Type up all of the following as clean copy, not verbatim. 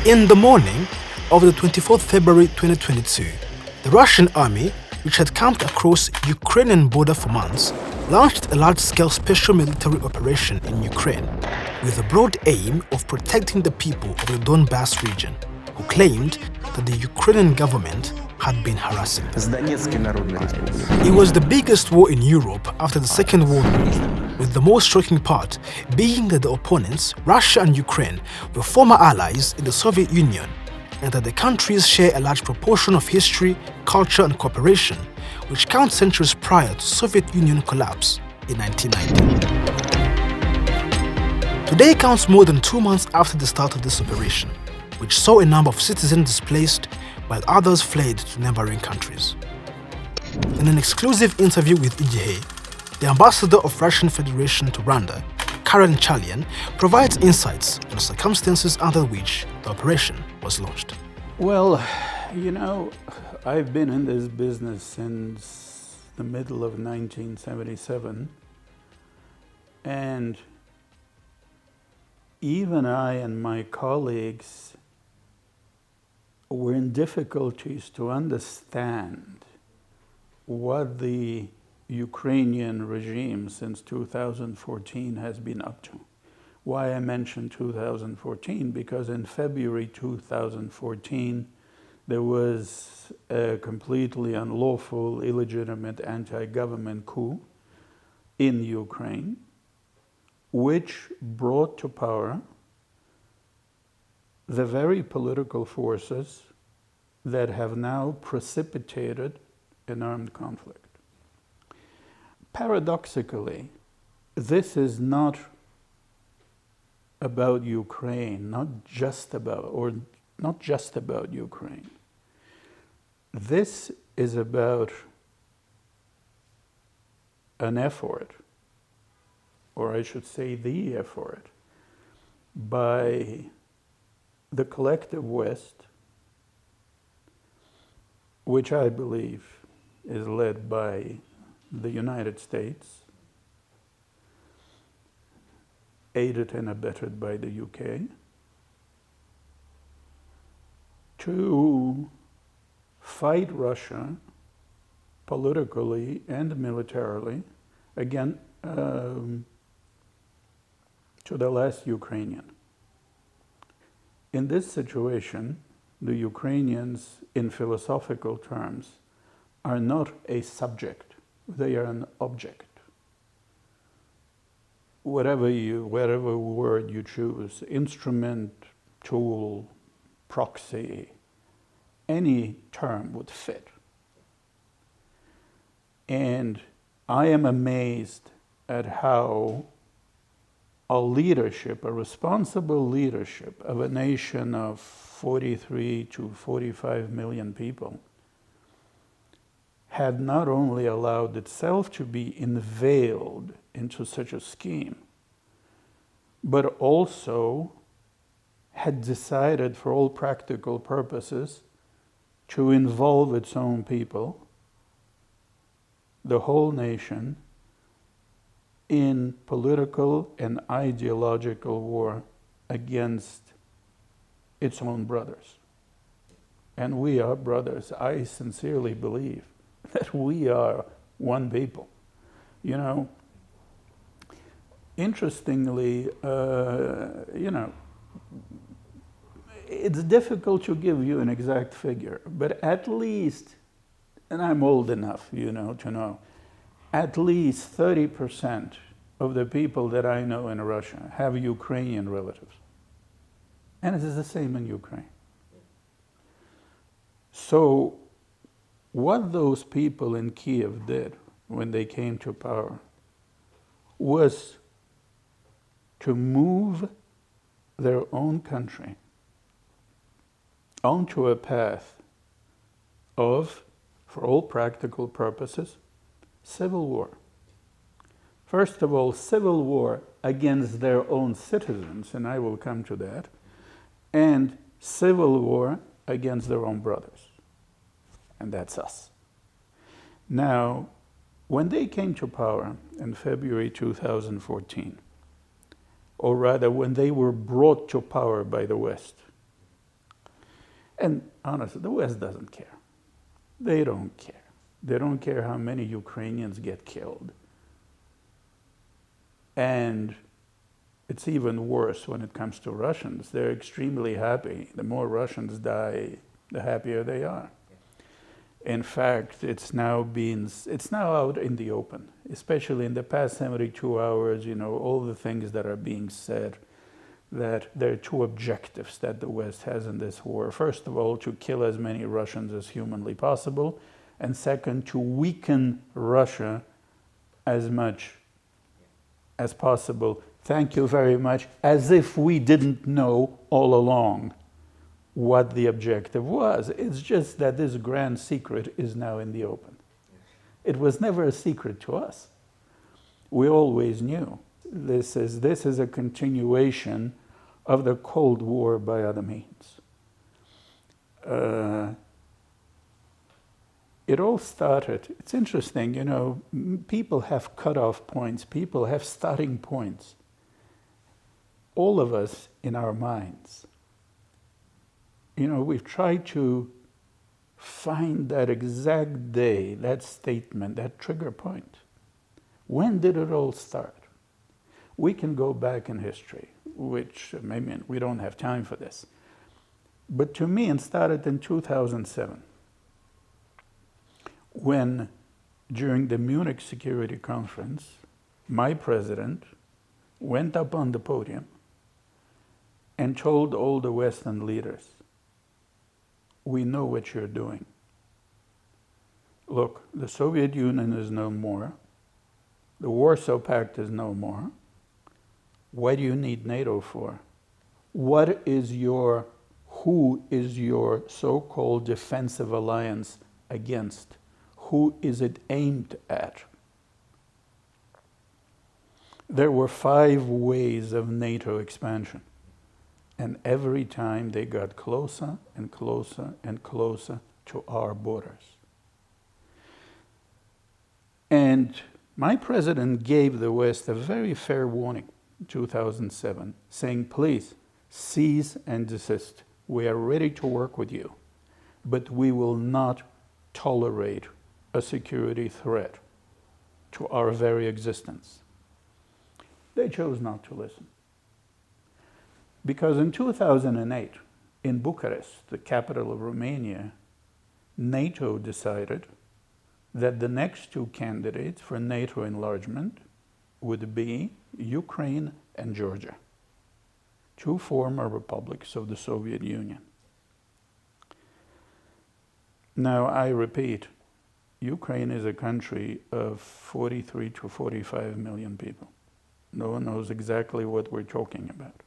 In the morning of the 24th February 2022, the Russian army, which had camped across Ukrainian border for months, launched a large-scale special military operation in Ukraine with the broad aim of protecting the people of the Donbas region, who claimed that the Ukrainian government had been harassing them. It was the biggest war in Europe after the Second World War, with the most shocking part being that the opponents, Russia and Ukraine, were former allies in the Soviet Union, and that the countries share a large proportion of history, culture and cooperation, which count centuries prior to Soviet Union collapse in 1990. Today counts more than 2 months after the start of this operation, which saw a number of citizens displaced while others fled to neighboring countries. In an exclusive interview with IGIHE, the ambassador of Russian Federation to Rwanda, Karen Chalian, provides insights on the circumstances under which the operation was launched. Well, you know, I've been in this business since the middle of 1977, and even I and my colleagues were in difficulties to understand what the Ukrainian regime since 2014 has been up to. Why I mentioned 2014, because in February 2014 there was a completely unlawful, illegitimate anti-government coup in Ukraine, which brought to power the very political forces that have now precipitated an armed conflict. Paradoxically, this is not about Ukraine, not just about Ukraine. This is about an effort, or I should say the effort, by the collective West, which I believe is led by the United States, aided and abetted by the UK, to fight Russia politically and militarily again to the last Ukrainian. In this situation, the Ukrainians, in philosophical terms, are not a subject, they are an object. Whatever word you choose, instrument, tool, proxy, any term would fit. And I am amazed at how a leadership, a responsible leadership of a nation of 43 to 45 million people had not only allowed itself to be inveigled into such a scheme, but also had decided for all practical purposes to involve its own people, the whole nation, in political and ideological war against its own brothers. And we are brothers. I sincerely believe that we are one people. You know, interestingly, it's difficult to give you an exact figure, but at least, and I'm old enough, to know, at least 30% of the people that I know in Russia have Ukrainian relatives. And it is the same in Ukraine. So what those people in Kiev did when they came to power was to move their own country onto a path of, for all practical purposes, civil war. First of all, civil war against their own citizens, and I will come to that, and civil war against their own brothers. And that's us. Now, when they came to power in February 2014, or rather when they were brought to power by the West And honestly, the West doesn't care. They don't care. They don't care how many Ukrainians get killed. And it's even worse when it comes to Russians. They're extremely happy. The more Russians die, the happier they are. In fact, it's now out in the open, especially in the past 72 hours, all the things that are being said, that there are two objectives that the West has in this war. First of all, to kill as many Russians as humanly possible, and second, to weaken Russia as much as possible. Thank you very much, as if we didn't know all along what the objective was. It's just that this grand secret is now in the open. It was never a secret to us. We always knew. This is a continuation of the Cold War by other means. It all started, it's interesting, people have cutoff points, people have starting points. All of us in our minds. We've tried to find that exact day, that statement, that trigger point. When did it all start? We can go back in history, which maybe we don't have time for this. But to me, it started in 2007, when, during the Munich Security Conference, my president went up on the podium and told all the Western leaders, we know what you're doing. Look, the Soviet Union is no more. The Warsaw Pact is no more. What do you need NATO for? Who is your so-called defensive alliance against? Who is it aimed at? There were 5 ways of NATO expansion. And every time they got closer and closer and closer to our borders. And my president gave the West a very fair warning in 2007, saying, please, cease and desist. We are ready to work with you, but we will not tolerate a security threat to our very existence. They chose not to listen. Because in 2008, in Bucharest, the capital of Romania, NATO decided that the next 2 candidates for NATO enlargement would be Ukraine and Georgia, 2 former republics of the Soviet Union. Now, I repeat, Ukraine is a country of 43 to 45 million people. No one knows exactly what we're talking about.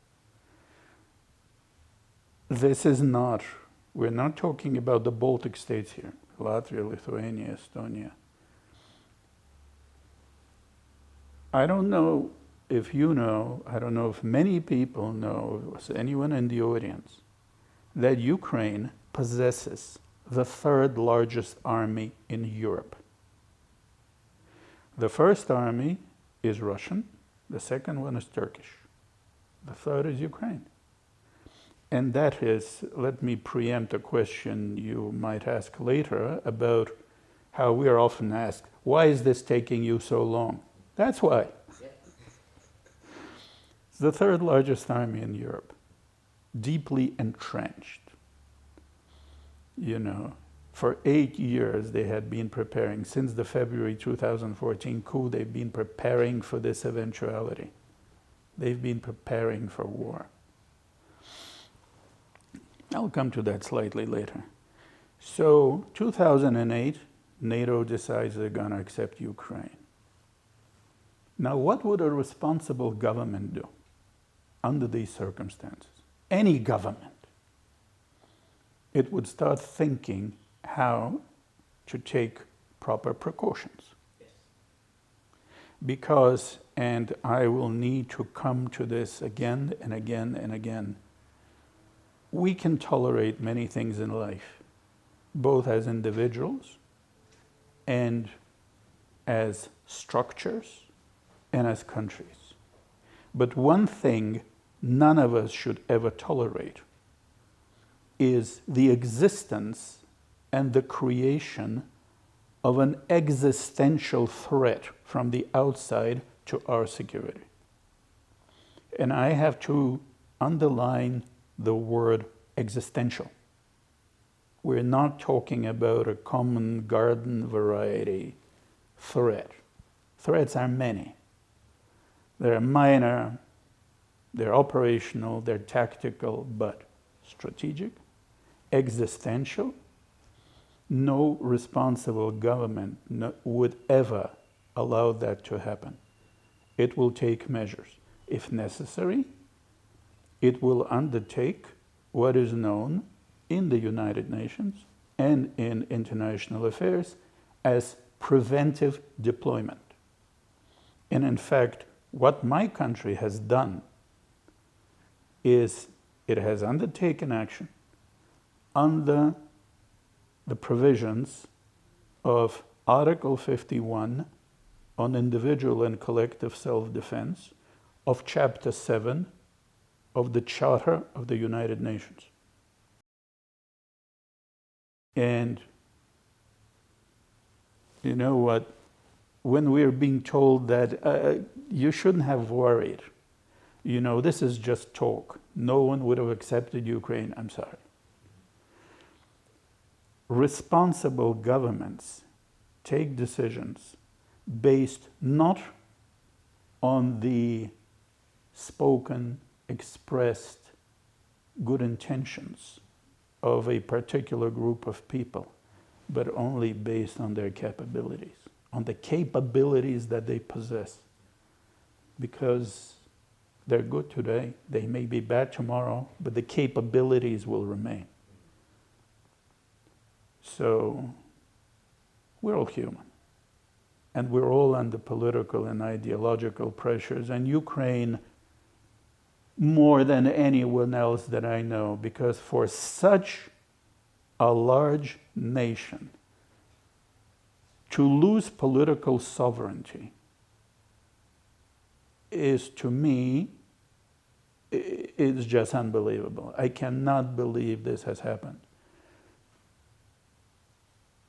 We're not talking about the Baltic states here, Latvia, Lithuania, Estonia. I don't know if you know, I don't know if many people know, if anyone in the audience, that Ukraine possesses the 3rd largest army in Europe. The first army is Russian, the second one is Turkish, the third is Ukraine. And that is, let me preempt a question you might ask later about how we are often asked, why is this taking you so long? That's why. It's the 3rd largest army in Europe, deeply entrenched. For 8 years they had been preparing, since the February 2014 coup, they've been preparing for this eventuality. They've been preparing for war. I'll come to that slightly later. So, 2008, NATO decides they're going to accept Ukraine. Now, what would a responsible government do under these circumstances? Any government. It would start thinking how to take proper precautions. Yes. Because, and I will need to come to this again and again and again, we can tolerate many things in life, both as individuals and as structures and as countries. But one thing none of us should ever tolerate is the existence and the creation of an existential threat from the outside to our security. And I have to underline the word existential. We're not talking about a common garden variety threat. Threats are many. They're minor, they're operational, they're tactical, but strategic, existential. No responsible government would ever allow that to happen. It will take measures. If necessary, it will undertake what is known in the United Nations and in international affairs as preventive deployment. And in fact, what my country has done is it has undertaken action under the provisions of Article 51 on individual and collective self-defense of Chapter 7 of the Charter of the United Nations. And you know what? When we're being told that you shouldn't have worried, you know, this is just talk. No one would have accepted Ukraine. I'm sorry. Responsible governments take decisions based not on the spoken, expressed good intentions of a particular group of people, but only based on their capabilities, on the capabilities that they possess. Because they're good today, they may be bad tomorrow, but the capabilities will remain. So we're all human, and we're all under political and ideological pressures, and Ukraine more than anyone else that I know, because for such a large nation to lose political sovereignty is, to me, it's just unbelievable. I cannot believe this has happened.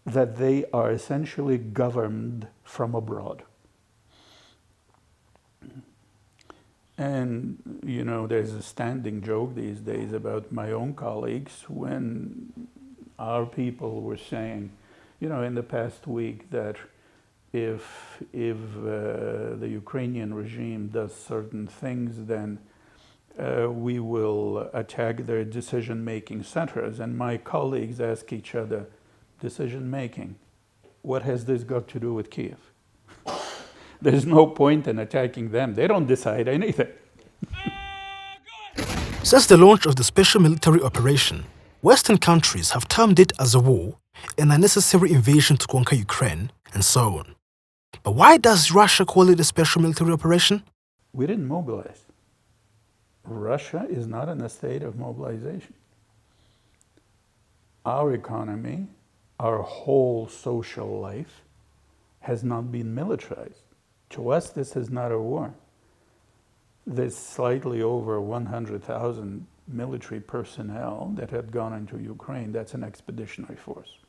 That they are essentially governed from abroad. And, you know, there's a standing joke these days about my own colleagues when our people were saying, you know, in the past week that if the Ukrainian regime does certain things, then we will attack their decision-making centers. And my colleagues ask each other, decision-making, what has this got to do with Kiev? There's no point in attacking them. They don't decide anything. Since the launch of the special military operation, Western countries have termed it as a war, an unnecessary invasion to conquer Ukraine, and so on. But why does Russia call it a special military operation? We didn't mobilize. Russia is not in a state of mobilization. Our economy, our whole social life has not been militarized. To us, this is not a war. There's slightly over 100,000 military personnel that had gone into Ukraine. That's an expeditionary force.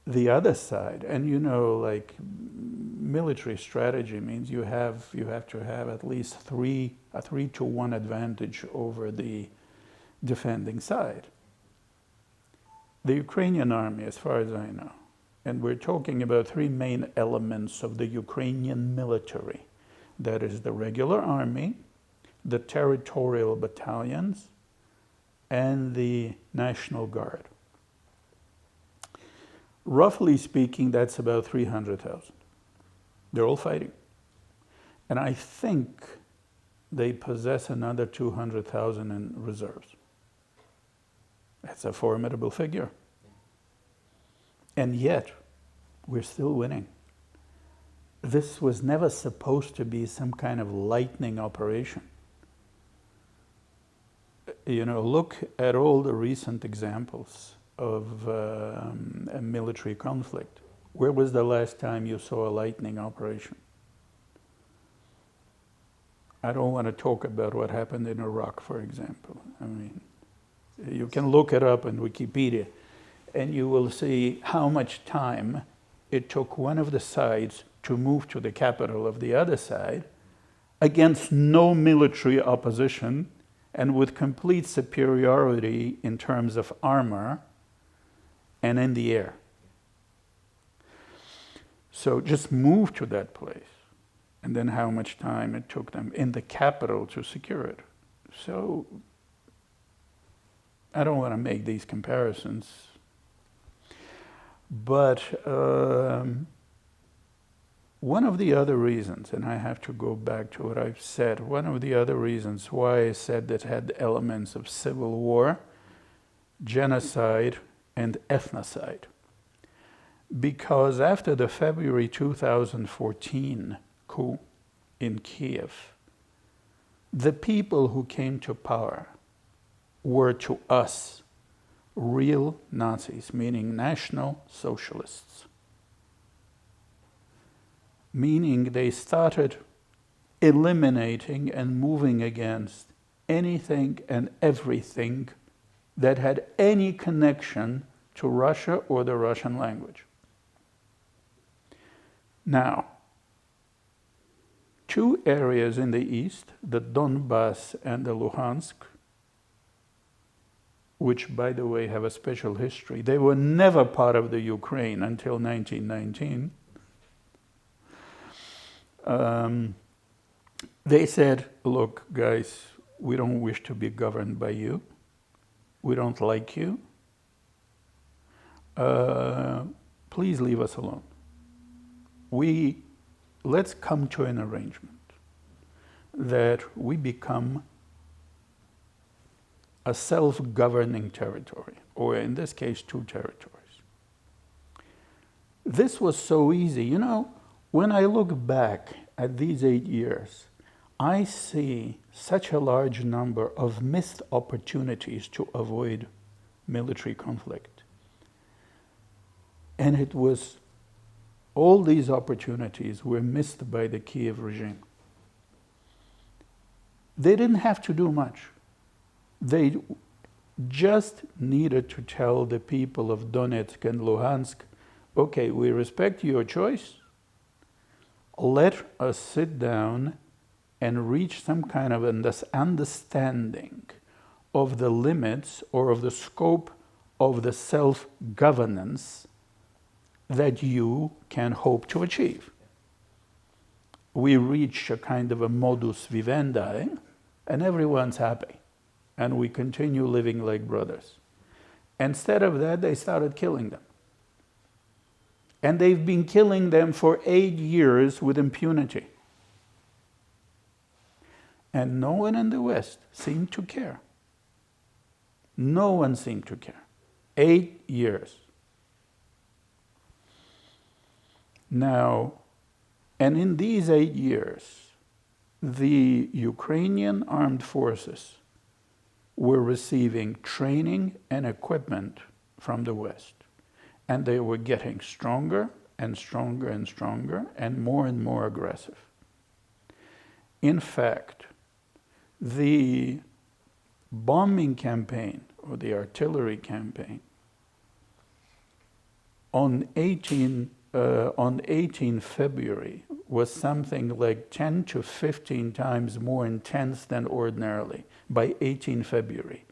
The other side, and you know, like military strategy means you have to have at least a 3-to-1 advantage over the defending side. The Ukrainian army, as far as I know, and we're talking about three main elements of the Ukrainian military. That is the regular army, the territorial battalions, and the National Guard. Roughly speaking, that's about 300,000. They're all fighting. And I think they possess another 200,000 in reserves. That's a formidable figure. And yet, we're still winning. This was never supposed to be some kind of lightning operation. You know, look at all the recent examples of a military conflict. Where was the last time you saw a lightning operation? I don't want to talk about what happened in Iraq, for example. I mean, You can look it up in Wikipedia, and you will see how much time it took one of the sides to move to the capital of the other side against no military opposition and with complete superiority in terms of armor and in the air. So just move to that place, and then how much time it took them in the capital to secure it. So I don't want to make these comparisons, but one of the other reasons, and I have to go back to what I've said, one of the other reasons why I said that had elements of civil war, genocide, and ethnocide. Because after the February 2014 coup in Kiev, the people who came to power were to us real Nazis, meaning National Socialists. Meaning they started eliminating and moving against anything and everything that had any connection to Russia or the Russian language. Now, two areas in the east, the Donbass and the Luhansk, which, by the way, have a special history. They were never part of the Ukraine until 1919. They said, look, guys, we don't wish to be governed by you. We don't like you. Please leave us alone. Let's come to an arrangement that we become a self-governing territory, or in this case, two territories. This was so easy. You know, when I look back at these 8 years, I see such a large number of missed opportunities to avoid military conflict. And it was, all these opportunities were missed by the Kiev regime. They didn't have to do much. They just needed to tell the people of Donetsk and Luhansk, okay, we respect your choice. Let us sit down and reach some kind of understanding of the limits or of the scope of the self-governance that you can hope to achieve. We reach a kind of a modus vivendi, and everyone's happy. And we continue living like brothers. Instead of that, they started killing them. And they've been killing them for 8 years with impunity. And no one in the West seemed to care. No one seemed to care. 8 years. Now, and in these 8 years, the Ukrainian armed forces were receiving training and equipment from the West. And they were getting stronger and stronger and stronger and more aggressive. In fact, the bombing campaign or the artillery campaign on 18 February was something like 10 to 15 times more intense than ordinarily by 18 February.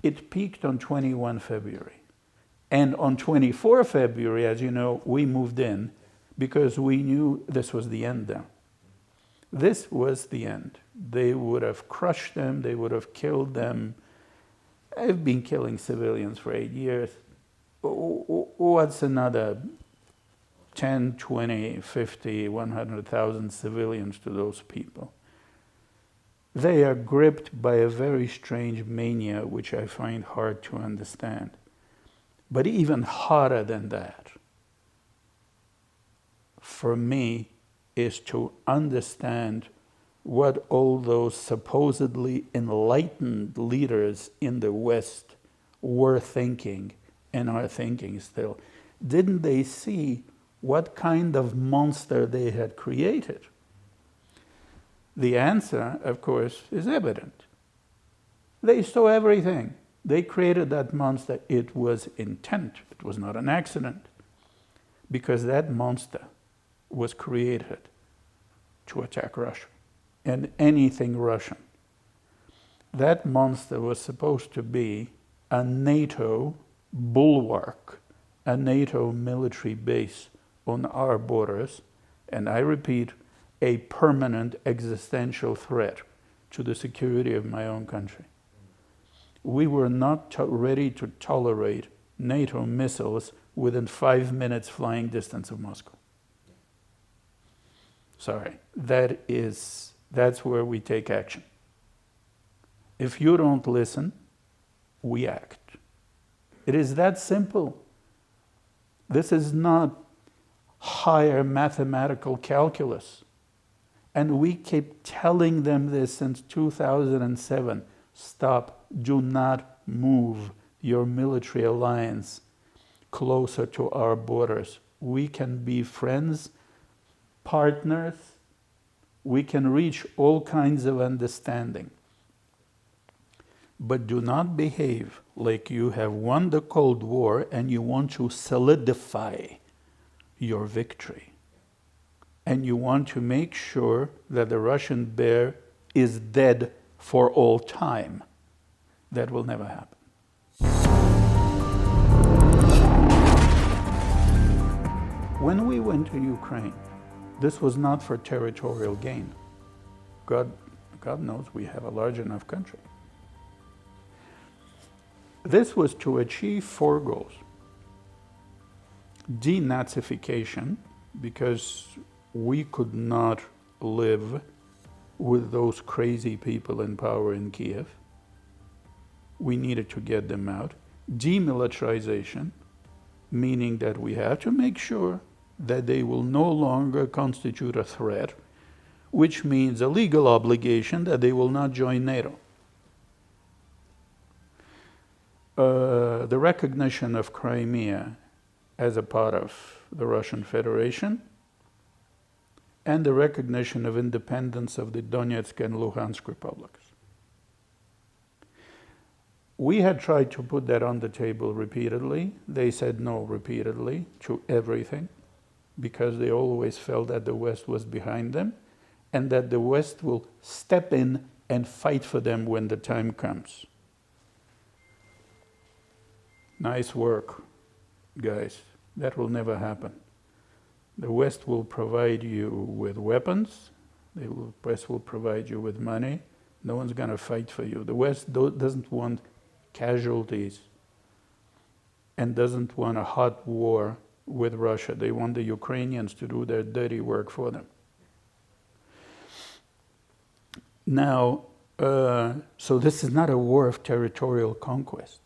It peaked on 21 February. And on 24 February, as you know, we moved in because we knew this was the end then. This was the end. They would have crushed them, they would have killed them. I've been killing civilians for 8 years. What's another 10, 20, 50, 100,000 civilians to those people? They are gripped by a very strange mania, which I find hard to understand. But even harder than that, for me, is to understand what all those supposedly enlightened leaders in the West were thinking and are thinking still. Didn't they see what kind of monster they had created? The answer, of course, is evident. They saw everything. They created that monster. It was intent. It was not an accident. Because that monster was created to attack Russia and anything Russian. That monster was supposed to be a NATO bulwark, a NATO military base on our borders, and I repeat, a permanent existential threat to the security of my own country. We were not ready to tolerate NATO missiles within 5 minutes flying distance of Moscow. Sorry, that's where we take action. If you don't listen, we act. It is that simple. This is not higher mathematical calculus. And we keep telling them this since 2007. Stop, do not move your military alliance closer to our borders. We can be friends, partners, we can reach all kinds of understanding. But do not behave like you have won the Cold War and you want to solidify your victory. And you want to make sure that the Russian bear is dead for all time. That will never happen. When we went to Ukraine, this was not for territorial gain. God knows we have a large enough country. This was to achieve 4 goals. Denazification, because we could not live with those crazy people in power in Kiev. We needed to get them out. Demilitarization, meaning that we have to make sure that they will no longer constitute a threat, which means a legal obligation that they will not join NATO. The recognition of Crimea as a part of the Russian Federation, and the recognition of independence of the Donetsk and Luhansk republics. We had tried to put that on the table repeatedly. They said no repeatedly to everything, because they always felt that the West was behind them, and that the West will step in and fight for them when the time comes. Nice work, guys. That will never happen. The West will provide you with weapons. The West will provide you with money. No one's going to fight for you. The West doesn't want casualties and doesn't want a hot war with Russia. They want the Ukrainians to do their dirty work for them. Now, so this is not a war of territorial conquest.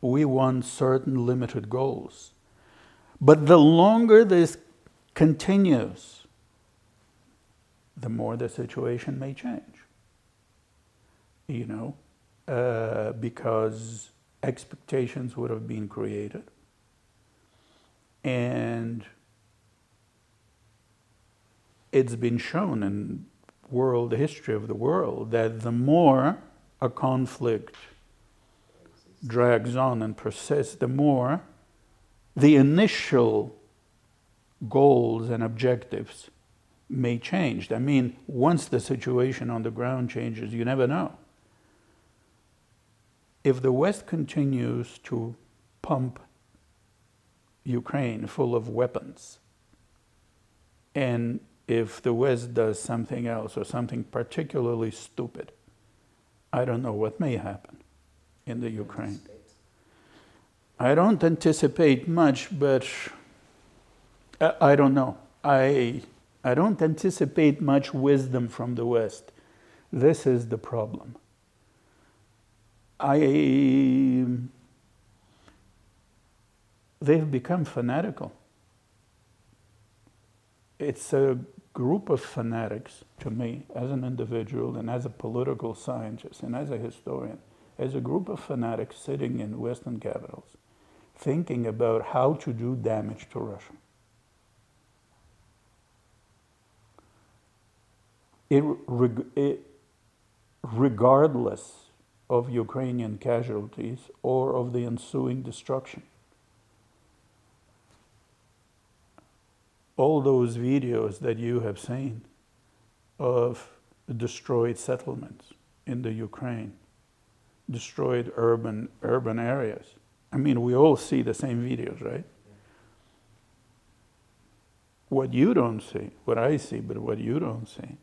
We want certain limited goals. But the longer this continues, the more the situation may change. Because expectations would have been created. And it's been shown in the history of the world that the more a conflict drags on and persists, the more the initial goals and objectives may change. I mean, once the situation on the ground changes, you never know. If the West continues to pump Ukraine full of weapons, and if the West does something else or something particularly stupid, I don't know what may happen in the Ukraine. I don't anticipate much, but I don't know. I don't anticipate much wisdom from the West. This is the problem. They've become fanatical. It's a group of fanatics, to me, as an individual and as a political scientist and as a historian, as a group of fanatics sitting in Western capitals, thinking about how to do damage to Russia. Regardless of Ukrainian casualties or of the ensuing destruction. All those videos that you have seen of destroyed settlements in the Ukraine, destroyed urban areas. I mean, we all see the same videos, right? What you don't see, what I see, but what you don't see,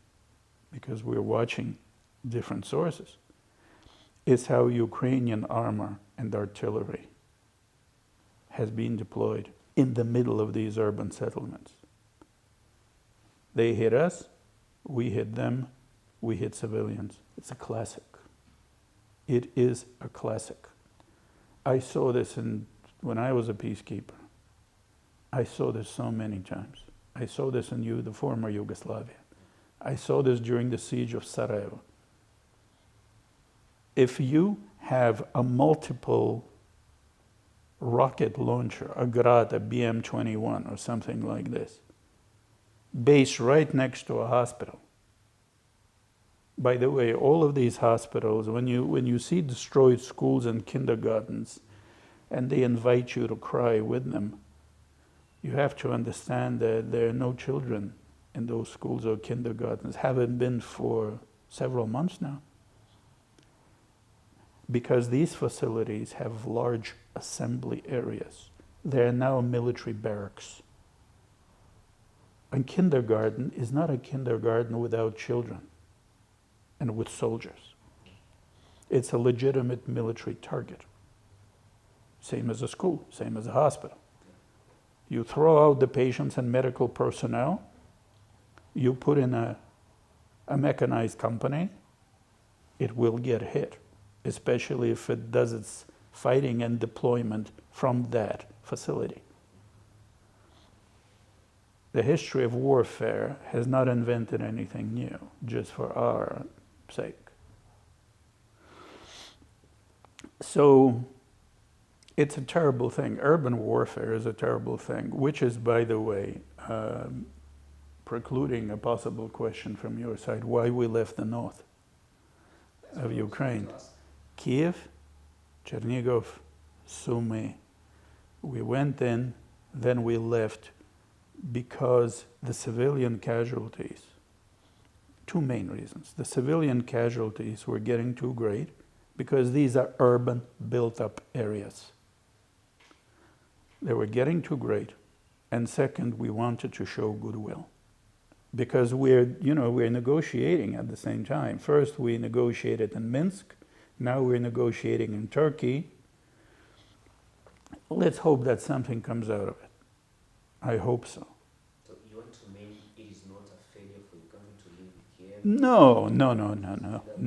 because we're watching different sources, is how Ukrainian armor and artillery has been deployed in the middle of these urban settlements. They hit us, we hit them, we hit civilians. It's a classic. It is a classic. I saw this when I was a peacekeeper. I saw this so many times. I saw this in the former Yugoslavia. I saw this during the siege of Sarajevo. If you have a multiple rocket launcher, a Grad, a BM-21 or something like this, based right next to a hospital. By the way, all of these hospitals, when you see destroyed schools and kindergartens, and they invite you to cry with them, you have to understand that there are no children in those schools or kindergartens, haven't been for several months now. Because these facilities have large assembly areas. They are now military barracks. A kindergarten is not a kindergarten without children and with soldiers. It's a legitimate military target. Same as a school, same as a hospital. You throw out the patients and medical personnel, you put in a mechanized company, it will get hit, especially if it does its fighting and deployment from that facility. The history of warfare has not invented anything new, just for our sake. So it's a terrible thing. Urban warfare is a terrible thing, which is, by the way, precluding a possible question from your side, why we left the north of Ukraine. Kiev, Chernigov, Sumy. We went in, then we left because the civilian casualties, two main reasons. The civilian casualties were getting too great because these are urban built-up areas. They were getting too great. And second, we wanted to show goodwill. Because we're negotiating at the same time. First, we negotiated in Minsk. Now we're negotiating in Turkey. Let's hope that something comes out of it. I hope so. So you want to mean it is not a failure for the government to live here?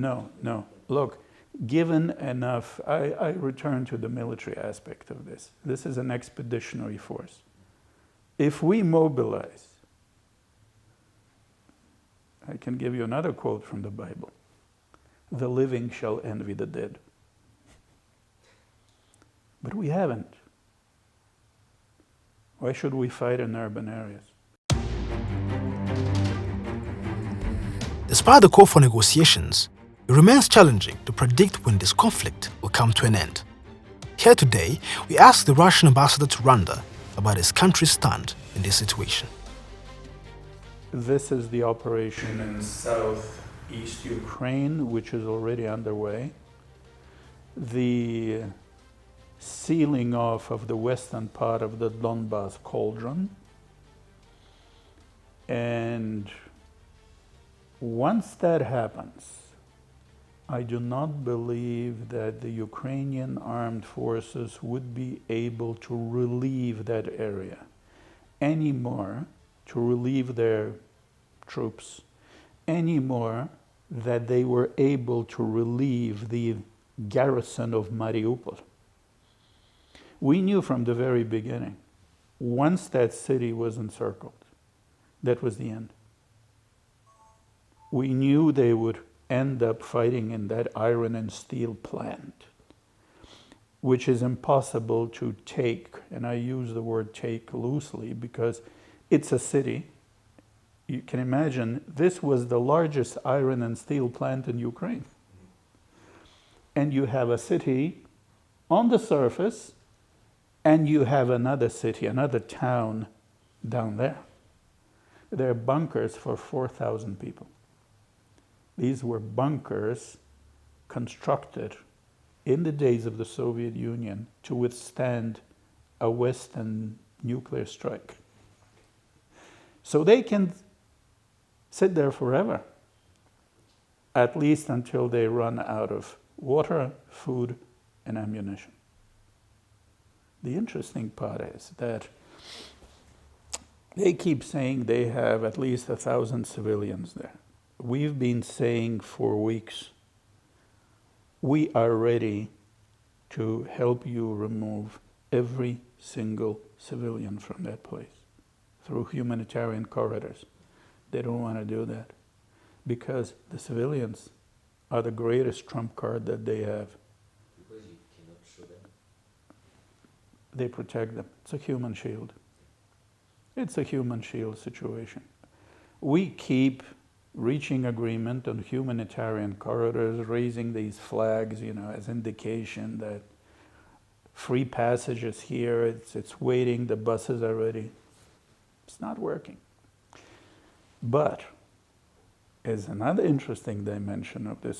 No. Look, given enough, I return to the military aspect of this. This is an expeditionary force. If we mobilize, I can give you another quote from the Bible. The living shall envy the dead. But we haven't. Why should we fight in urban areas? Despite the call for negotiations, it remains challenging to predict when this conflict will come to an end. Here today, we ask the Russian ambassador to Rwanda about his country's stand in this situation. This is the operation in southeast Ukraine, which is already underway. The sealing off of the western part of the Donbas cauldron. And once that happens, I do not believe that the Ukrainian armed forces would be able to relieve that area anymore, to relieve their troops, anymore that they were able to relieve the garrison of Mariupol. We knew from the very beginning, once that city was encircled, that was the end. We knew they would end up fighting in that iron and steel plant, which is impossible to take, and I use the word take loosely because it's a city. You can imagine this was the largest iron and steel plant in Ukraine. and you have a city on the surface, and you have another city, another town down there. There are bunkers for 4,000 people. These were bunkers constructed in the days of the Soviet Union to withstand a Western nuclear strike. So they can sit there forever, at least until they run out of water, food, and ammunition. The interesting part is that they keep saying they have at least 1,000 civilians there. We've been saying for weeks, we are ready to help you remove every single civilian from that place through humanitarian corridors. They don't want to do that because the civilians are the greatest trump card that they have. Because you cannot show them. They protect them. It's a human shield. It's a human shield situation. We keep reaching agreement on humanitarian corridors, raising these flags, as indication that free passage is here, it's waiting, the buses are ready. It's not working. But as another interesting dimension of the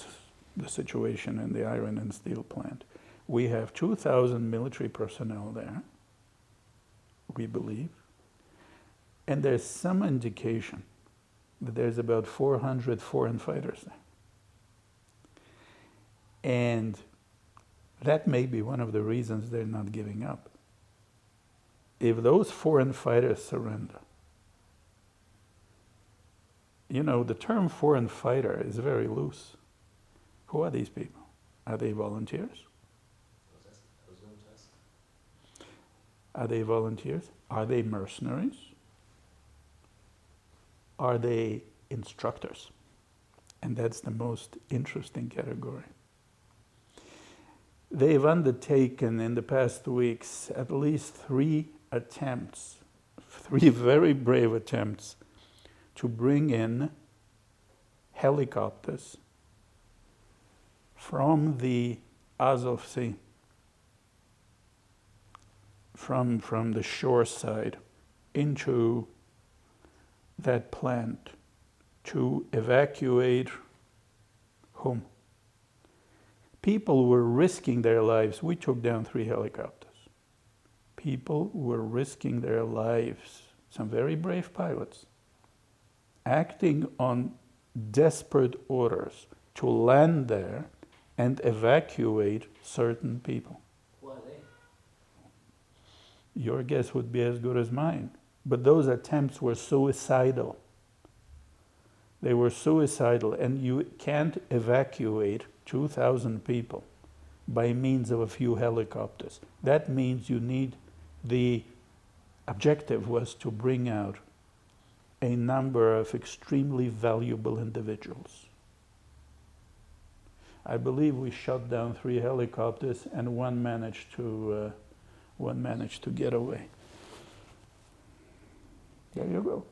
situation in the iron and steel plant, we have 2,000 military personnel there, we believe, and there's some indication that there's about 400 foreign fighters there. And that may be one of the reasons they're not giving up. If those foreign fighters surrender, the term foreign fighter is very loose. Who are these people? Are they volunteers? I was going to ask. Are they volunteers? Are they mercenaries? Are they instructors? And that's the most interesting category. They've undertaken in the past weeks at least 3 attempts, 3 very brave attempts, to bring in helicopters from the Azov Sea, from the shore side, into that plant to evacuate whom? People were risking their lives. We took down 3 helicopters. People were risking their lives, some very brave pilots, acting on desperate orders to land there and evacuate certain people. Who are they? Your guess would be as good as mine. But those attempts were suicidal. They were suicidal, and you can't evacuate 2,000 people by means of a few helicopters. That means the objective was to bring out a number of extremely valuable individuals. I believe we shot down 3 helicopters, and one managed to get away. There you go.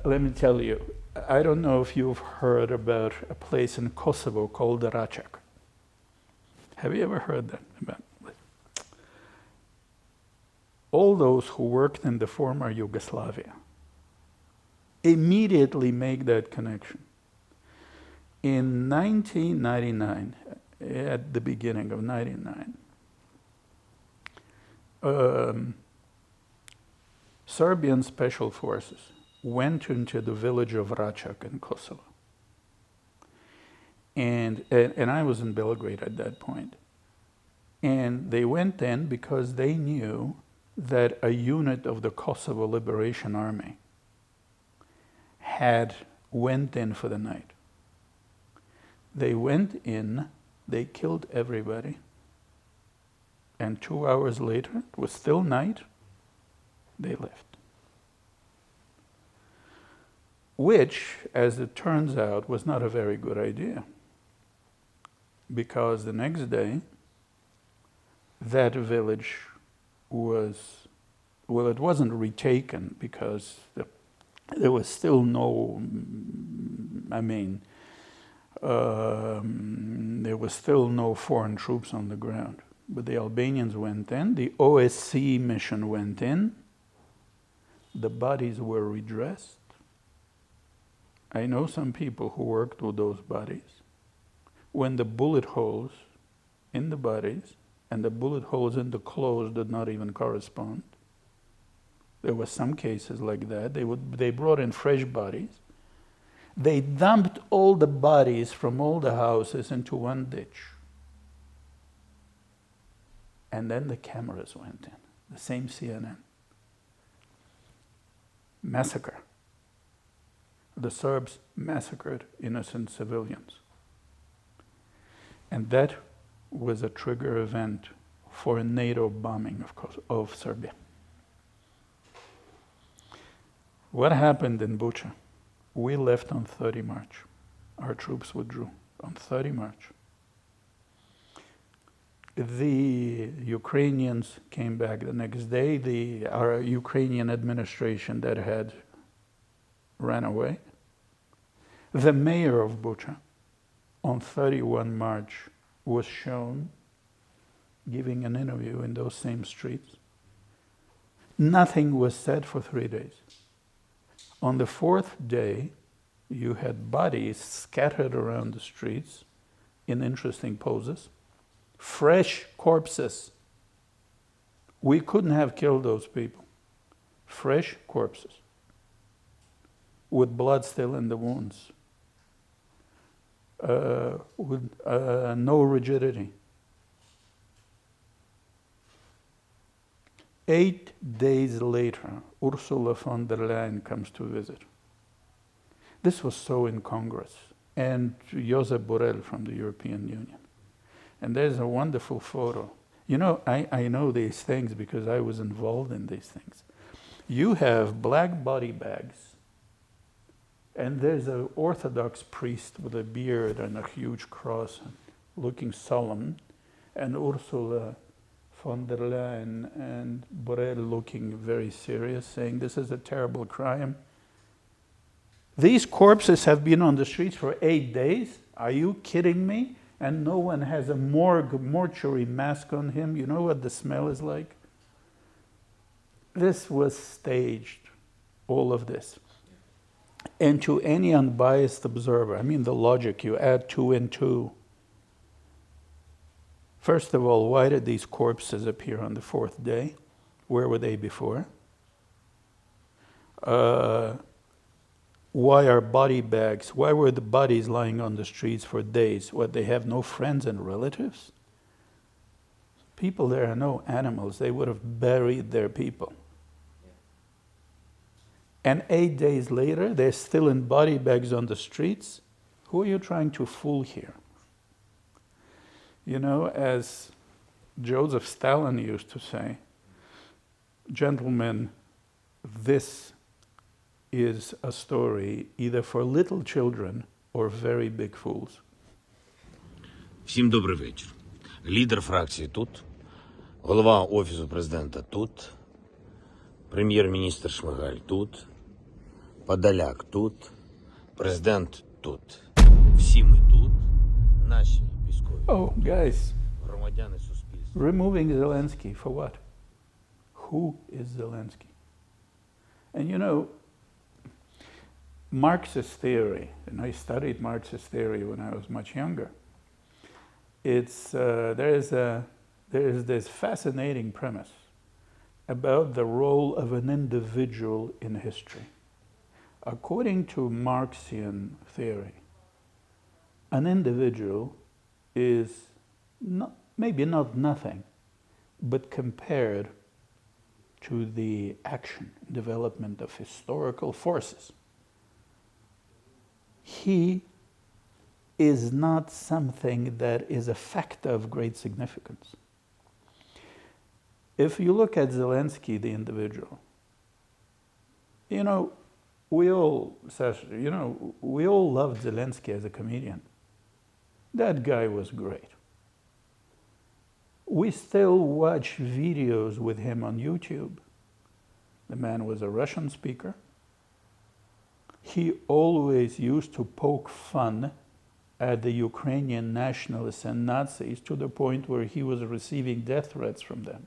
Let me tell you, I don't know if you've heard about a place in Kosovo called Račak. Have you ever heard that about it? All those who worked in the former Yugoslavia immediately make that connection. In 1999, at the beginning of 99, Serbian special forces went into the village of Račak in Kosovo. And I was in Belgrade at that point. And they went in because they knew that a unit of the Kosovo Liberation Army had went in for the night. They went in, they killed everybody, and 2 hours later, it was still night, they left. Which, as it turns out, was not a very good idea. Because the next day, that village was, well, it wasn't retaken because the there was still no, there was still no foreign troops on the ground. But the Albanians went in, the OSCE mission went in, the bodies were redressed. I know some people who worked with those bodies. When the bullet holes in the bodies and the bullet holes in the clothes did not even correspond. There were some cases like that. They brought in fresh bodies. They dumped all the bodies from all the houses into one ditch. And then the cameras went in, the same CNN. Massacre. The Serbs massacred innocent civilians. And that was a trigger event for a NATO bombing, of course, of Serbia. What happened in Bucha? We left on 30 March. Our troops withdrew on 30 March. The Ukrainians came back the next day. Our Ukrainian administration that had ran away. The mayor of Bucha on 31 March was shown giving an interview in those same streets. Nothing was said for 3 days. On the fourth day, you had bodies scattered around the streets in interesting poses. Fresh corpses. We couldn't have killed those people. Fresh corpses. With blood still in the wounds. With no rigidity. 8 days later, Ursula von der Leyen comes to visit. This was so in Congress. And Josep Borrell from the European Union. And there's a wonderful photo. You know, I know these things because I was involved in these things. You have black body bags, and there's an Orthodox priest with a beard and a huge cross, looking solemn, and Ursula von der Leyen and Borrell looking very serious, saying this is a terrible crime. These corpses have been on the streets for 8 days. Are you kidding me? And no one has a mortuary mask on him. You know what the smell is like? This was staged, all of this. And to any unbiased observer, I mean the logic, you add 2 and 2. First of all, why did these corpses appear on the fourth day? Where were they before? Why are body bags? Why were the bodies lying on the streets for days? What, they have no friends and relatives? People there are no animals. They would have buried their people. And 8 days later, they're still in body bags on the streets. Who are you trying to fool here? You know, as Joseph Stalin used to say, gentlemen, this is a story either for little children or very big fools. Всім добрий вечір. Лідер фракції тут, голова Офісу президента тут, прем'єр-міністр Шмигаль тут, Подоляк тут, президент тут. Всі ми тут, наші військові, guys, громадяни суспільства. removing Zelensky for what? Who is Zelensky? And you know, Marxist theory, and I studied Marxist theory when I was much younger. There is this fascinating premise about the role of an individual in history. According to Marxian theory, an individual is maybe not nothing, but compared to the action, development of historical forces, he is not something that is a fact of great significance. If you look at Zelensky, the individual, you know, we all loved Zelensky as a comedian. That guy was great. We still watch videos with him on YouTube. The man was a Russian speaker. he always used to poke fun at the Ukrainian nationalists and Nazis to the point where he was receiving death threats from them.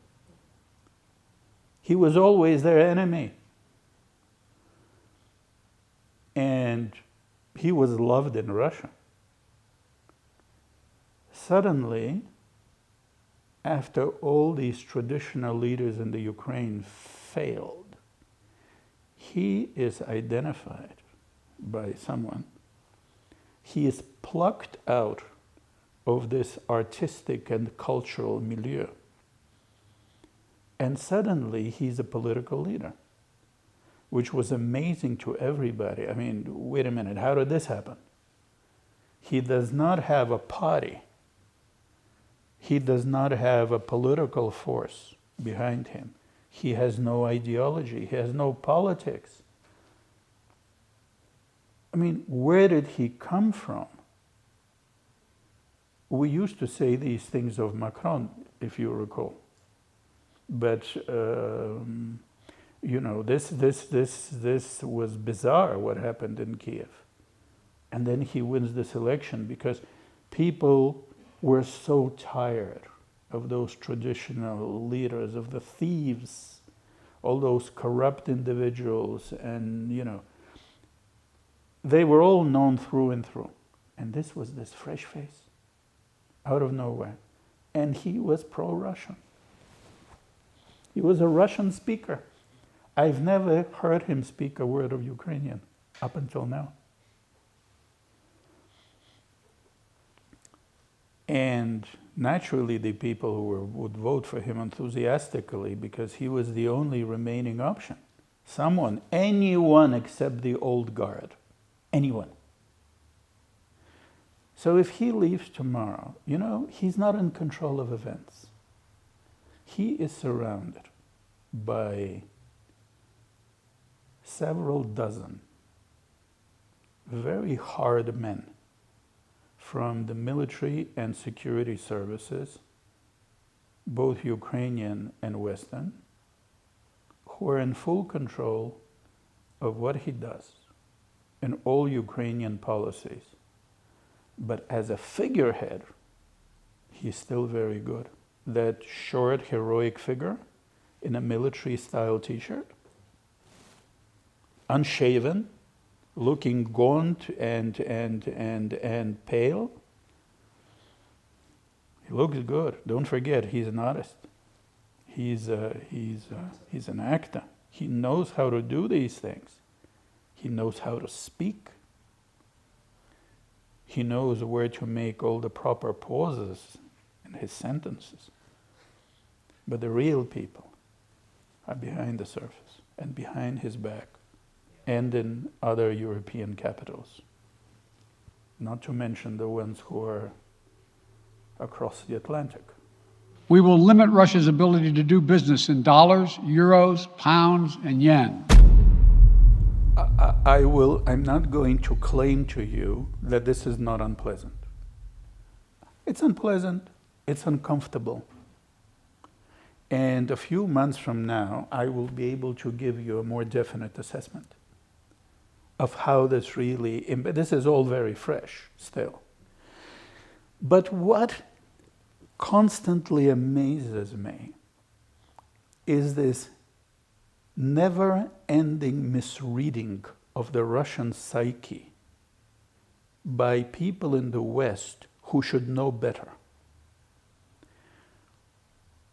He was always their enemy. And he was loved in Russia. Suddenly, after all these traditional leaders in the Ukraine failed, he is identified by someone. He is plucked out of this artistic and cultural milieu. And suddenly he's a political leader, which was amazing to everybody. I mean, wait a minute, how did this happen? He does not have a party. He does not have a political force behind him. He has no ideology. He has no politics. I mean, where did he come from? We used to say these things of Macron, if you recall. But, you know, this was bizarre, what happened in Kiev. And then he wins this election because people were so tired of those traditional leaders, of the thieves, all those corrupt individuals, and, you know, they were all known through and through. And this was this fresh face, out of nowhere. And he was pro-Russian. He was a Russian speaker. I've never heard him speak a word of Ukrainian up until now. And naturally, the people who would vote for him enthusiastically, because he was the only remaining option. Someone, anyone except the old guard. Anyone. So if he leaves tomorrow, you know, he's not in control of events. He is surrounded by several dozen very hard men from the military and security services, both Ukrainian and Western, who are in full control of what he does in all Ukrainian policies. But as a figurehead, he's still very good. That short, heroic figure in a military-style t-shirt, unshaven, looking gaunt and pale. He looks good. Don't forget, he's an artist. He's an actor. He knows how to do these things. He knows how to speak. He knows where to make all the proper pauses in his sentences. But the real people are behind the surface and behind his back and in other European capitals. Not to mention the ones who are across the Atlantic. We will limit Russia's ability to do business in dollars, euros, pounds, and yen. I'm not going to claim to you that this is not unpleasant. It's unpleasant, it's uncomfortable. And a few months from now, I will be able to give you a more definite assessment of how this really, this is all very fresh still. But what constantly amazes me is this never-ending misreading of the Russian psyche by people in the West who should know better.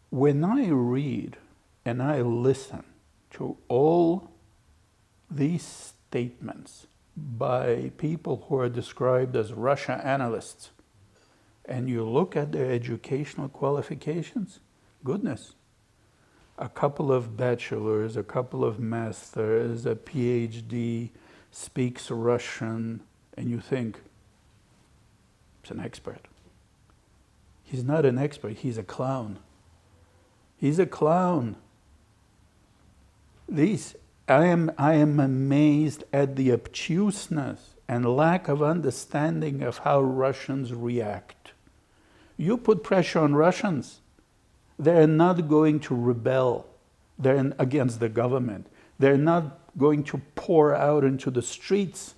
When I read and I listen to all these statements by people who are described as Russia analysts, and you look at their educational qualifications, goodness, a couple of bachelors, a couple of masters, a PhD, speaks Russian, and you think, he's an expert. He's not an expert, he's a clown. He's a clown. I am amazed at the obtuseness and lack of understanding of how Russians react. You put pressure on Russians, they're not going to rebel against the government. They're not going to pour out into the streets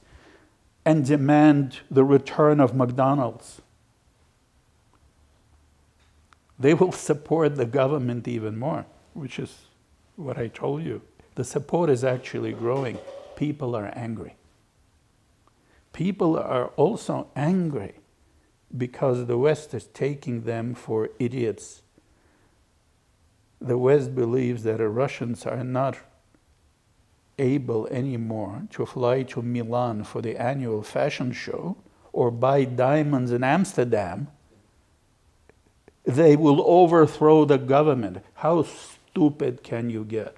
and demand the return of McDonald's. They will support the government even more, which is what I told you. The support is actually growing. People are angry. People are also angry because the West is taking them for idiots. The West believes that the Russians are not able anymore to fly to Milan for the annual fashion show or buy diamonds in Amsterdam. They will overthrow the government. How stupid can you get?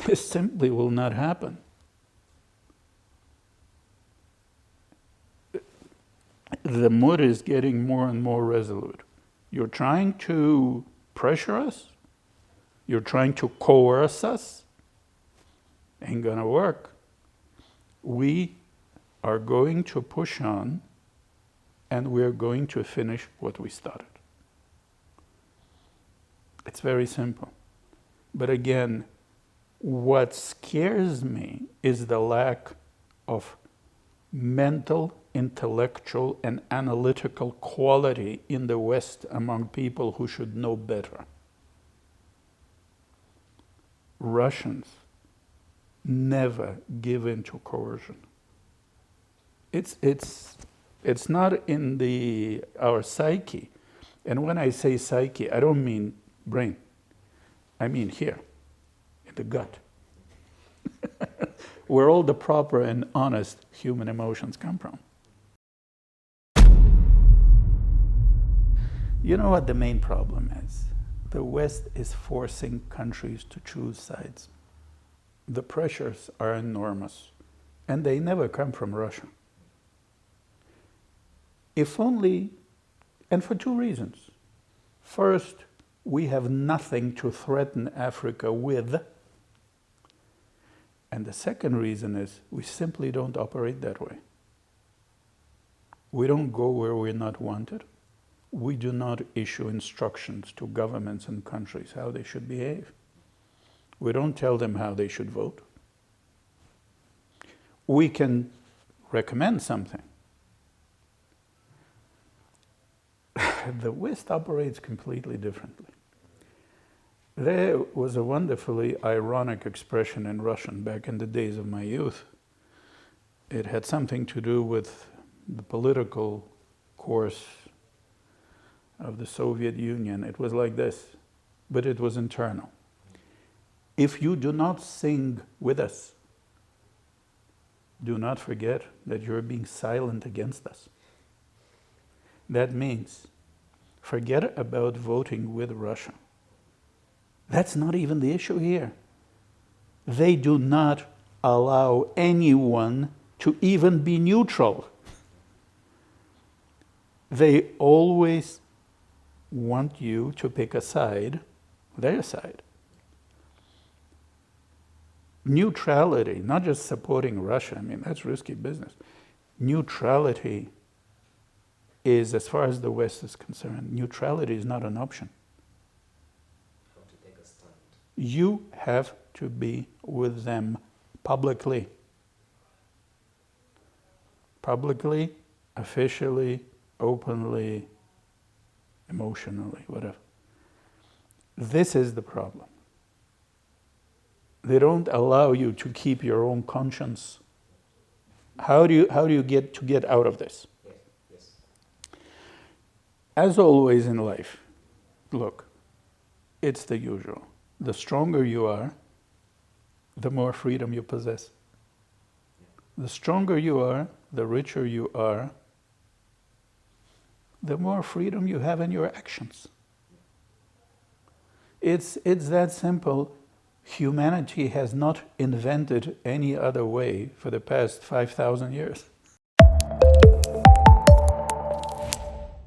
This simply will not happen. The mood is getting more and more resolute. You're trying to pressure us. You're trying to coerce us. Ain't gonna work. We are going to push on, and we're going to finish what we started. It's very simple. But again, what scares me is the lack of mental, intellectual, and analytical quality in the West among people who should know better. Russians never give in to coercion. It's not in our psyche. And when I say psyche, I don't mean brain. I mean here, in the gut. Where all the proper and honest human emotions come from. You know what the main problem is? The West is forcing countries to choose sides. The pressures are enormous, and they never come from Russia. If only, and for two reasons. First, we have nothing to threaten Africa with. And the second reason is we simply don't operate that way. We don't go where we're not wanted. We do not issue instructions to governments and countries how they should behave. We don't tell them how they should vote. We can recommend something. The West operates completely differently. There was a wonderfully ironic expression in Russian back in the days of my youth. It had something to do with the political course of the Soviet Union. It was like this, but it was internal. If you do not sing with us, do not forget that you're being silent against us. That means forget about voting with Russia. That's not even the issue here. They do not allow anyone to even be neutral. They always want you to pick a side, their side. Neutrality, not just supporting Russia, I mean, that's risky business. Neutrality is, as far as the West is concerned, neutrality is not an option. How to take a stand. You have to be with them publicly. Publicly, officially, openly, emotionally, whatever. This is the problem. They don't allow you to keep your own conscience. How do you get out of this? Yes. As always in life, look, it's the usual. The stronger you are, the more freedom you possess. The stronger you are, the richer you are, the more freedom you have in your actions. It's that simple. Humanity has not invented any other way for the past 5,000 years.